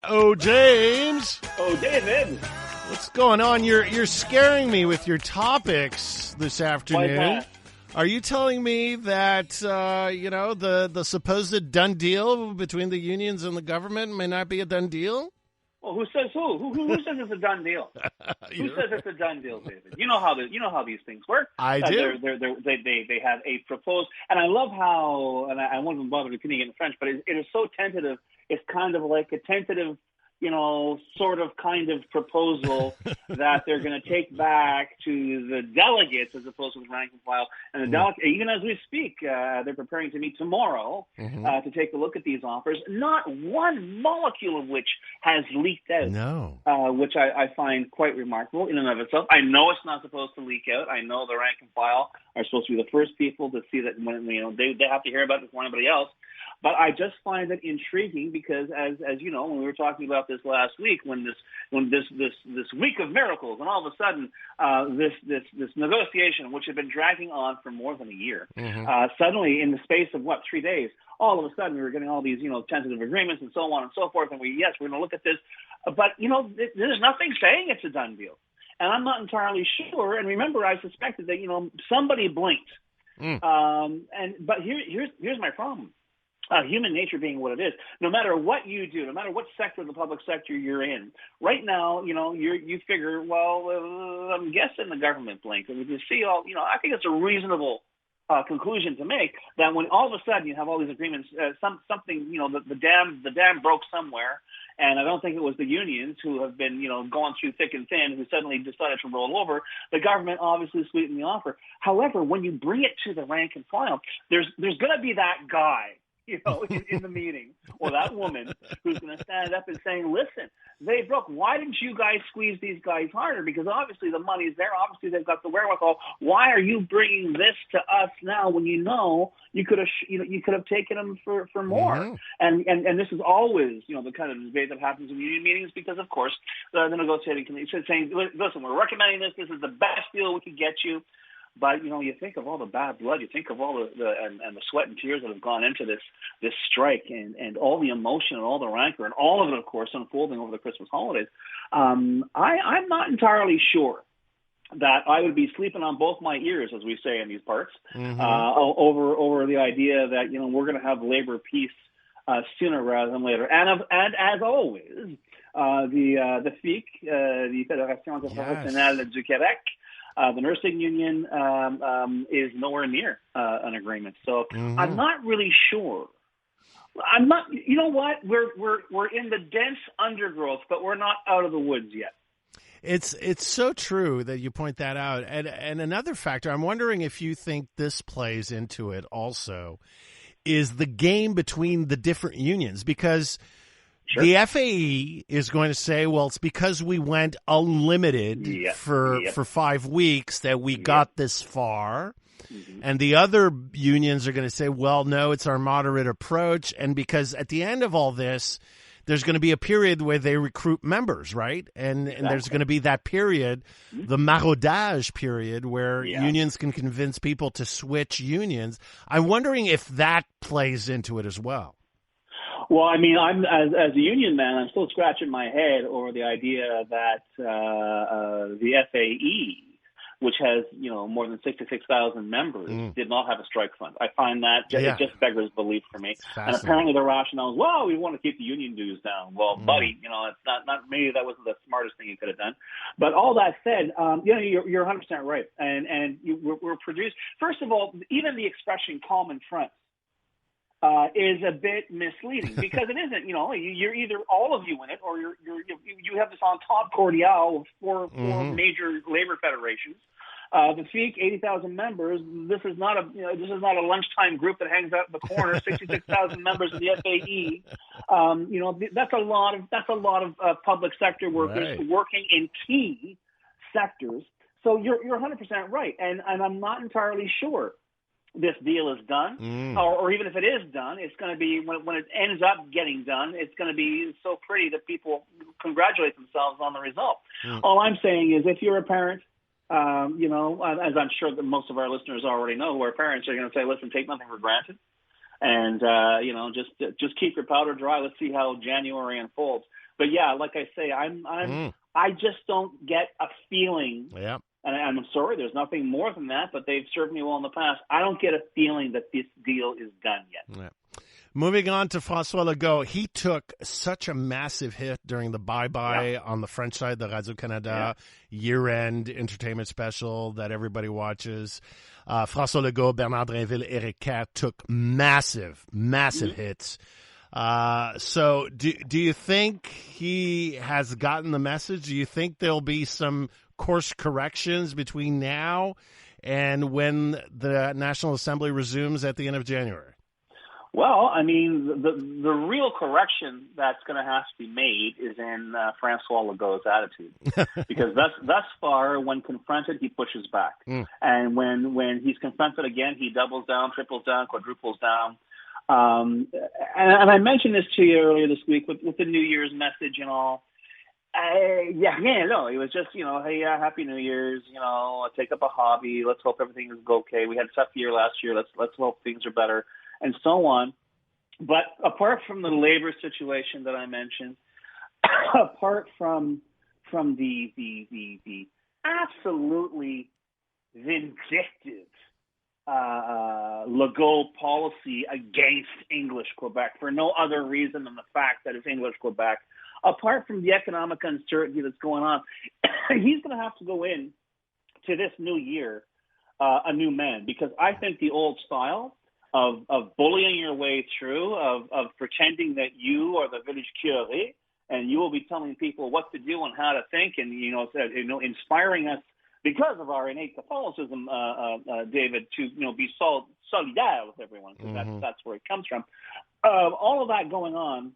Oh, James. Oh, David. What's going on? You're scaring me with your topics this afternoon. Why is that? Are you telling me that, the supposed done deal between the unions and the government may not be a done deal? Well, who says who? Who says it's a done deal? Who says it's a done deal, David? You know how these things work. I do. They have a proposed, and I love how, and I won't even bother repeating it in French, but it is so tentative. It's kind of like a tentative, sort of kind of proposal that they're going to take back to the delegates as opposed to the rank and file. And the delegates, even as we speak, they're preparing to meet tomorrow to take a look at these offers. Not one molecule of which has leaked out. No. Which I find quite remarkable in and of itself. I know it's not supposed to leak out. I know the rank and file are supposed to be the first people to see that when they have to hear about it before anybody else. But I just find it intriguing because, as you know, when we were talking about this last week, when this week of miracles, and all of a sudden this negotiation, which had been dragging on for more than a year, suddenly in the space of 3 days, all of a sudden we were getting all these tentative agreements and so on and so forth, and we're going to look at this, but there's nothing saying it's a done deal, and I'm not entirely sure. And remember, I suspected that somebody blinked, but here's my problem. Human nature being what it is, no matter what you do, no matter what sector of the public sector you're in, right now, you figure, I'm guessing the government blinked. And you see I think it's a reasonable conclusion to make that when all of a sudden you have all these agreements, something, the dam broke somewhere. And I don't think it was the unions who have been, going through thick and thin who suddenly decided to roll over. The government obviously sweetened the offer. However, when you bring it to the rank and file, there's going to be that guy, in the meeting, or that woman who's going to stand up and saying, listen, they broke. Why didn't you guys squeeze these guys harder? Because obviously the money's there. Obviously they've got the wherewithal. Why are you bringing this to us now when you could have taken them for more? Mm-hmm. And this is always, the kind of debate that happens in union meetings because, of course, the negotiating committee is saying, listen, we're recommending this. This is the best deal we could get you. But, you think of all the bad blood, you think of all the sweat and tears that have gone into this strike and all the emotion and all the rancor and all of it, of course, unfolding over the Christmas holidays. I'm not entirely sure that I would be sleeping on both my ears, as we say in these parts, over the idea that, we're going to have labor peace sooner rather than later. And as always, the FIC, the Fédération Internationale du Québec, the nursing union is nowhere near an agreement. So I'm not really sure. I'm not. You know what? We're in the dense undergrowth, but we're not out of the woods yet. It's so true that you point that out. And another factor, I'm wondering if you think this plays into it also, is the game between the different unions, because sure. The FAE is going to say, well, it's because we went unlimited for 5 weeks that we got this far. Mm-hmm. And the other unions are going to say, well, no, it's our moderate approach. And because at the end of all this, there's going to be a period where they recruit members, right? And there's going to be that period, the maraudage period, where unions can convince people to switch unions. I'm wondering if that plays into it as well. Well, I mean, I'm as a union man, I'm still scratching my head over the idea that the FAE, which has more than 66,000 members, did not have a strike fund. I find that it just beggars belief for me. And apparently the rationale is, well, we want to keep the union dues down. Well, buddy, it's not maybe that wasn't the smartest thing you could have done. But all that said, you're 100% right. And we're produced. First of all, even the expression "common front" is a bit misleading because it isn't. You're either all of you in it, or you have this entente cordiale of four major labor federations. The FIC, 80,000 members. This is not a lunchtime group that hangs out in the corner. 66,000 members of the FAE. That's a lot of public sector workers working in key sectors. So you're 100% right, and I'm not entirely sure this deal is done, or even if it is done, it's going to be, when it ends up getting done, it's going to be so pretty that people congratulate themselves on the result. All I'm saying is, if you're a parent, as I'm sure that most of our listeners already know, who are parents, are going to say, listen, take nothing for granted, and just keep your powder dry. Let's see how January unfolds. But yeah, like I say, I just don't get a feeling. Yeah. And I'm sorry, there's nothing more than that, but they've served me well in the past. I don't get a feeling that this deal is done yet. Yeah. Moving on to François Legault, he took such a massive hit during the bye-bye on the French side, the Radio-Canada year-end entertainment special that everybody watches. François Legault, Bernard Drinville, Éric Kerr took massive hits. So do you think he has gotten the message? Do you think there'll be some course corrections between now and when the National Assembly resumes at the end of January? Well, I mean, the real correction that's going to have to be made is in François Legault's attitude, because thus far, when confronted, he pushes back, and when he's confronted again, he doubles down, triples down, quadruples down. And I mentioned this to you earlier this week with the New Year's message and all. It was just, hey, Happy New Year's, take up a hobby. Let's hope everything is okay. We had a tough year last year. Let's hope things are better, and so on. But apart from the labor situation that I mentioned, apart from the absolutely vindictive Legault policy against English Quebec for no other reason than the fact that it's English Quebec, apart from the economic uncertainty that's going on, he's going to have to go in to this new year a new man, because I think the old style of bullying your way through, of pretending that you are the village curé and you will be telling people what to do and how to think, and inspiring us because of our innate Catholicism, David, to be solidaire with everyone, because that's where it comes from. All of that going on,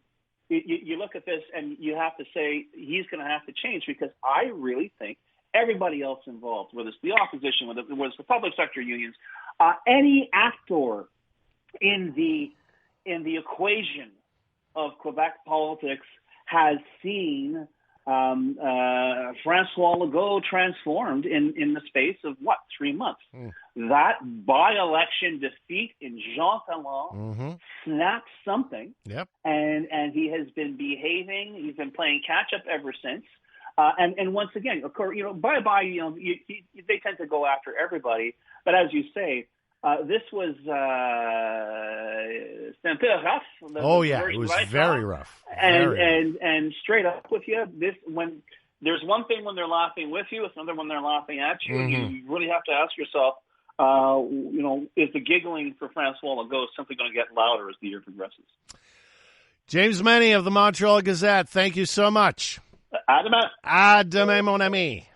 you look at this and you have to say he's going to have to change, because I really think everybody else involved, whether it's the opposition, whether it's the public sector unions, any actor in the equation of Quebec politics has seen François Legault transformed in the space of 3 months. That by-election defeat in Jean Talon snapped something, and he has been behaving. He's been playing catch up ever since. And once again, of course, they tend to go after everybody. But as you say, this was un peu rough. It was very rough. And straight up with you, when there's one thing when they're laughing with you, it's another when they're laughing at you. You really have to ask yourself, is the giggling for François Legault simply going to get louder as the year progresses? James Mennie of the Montreal Gazette, thank you so much. À demain. À demain, mon ami.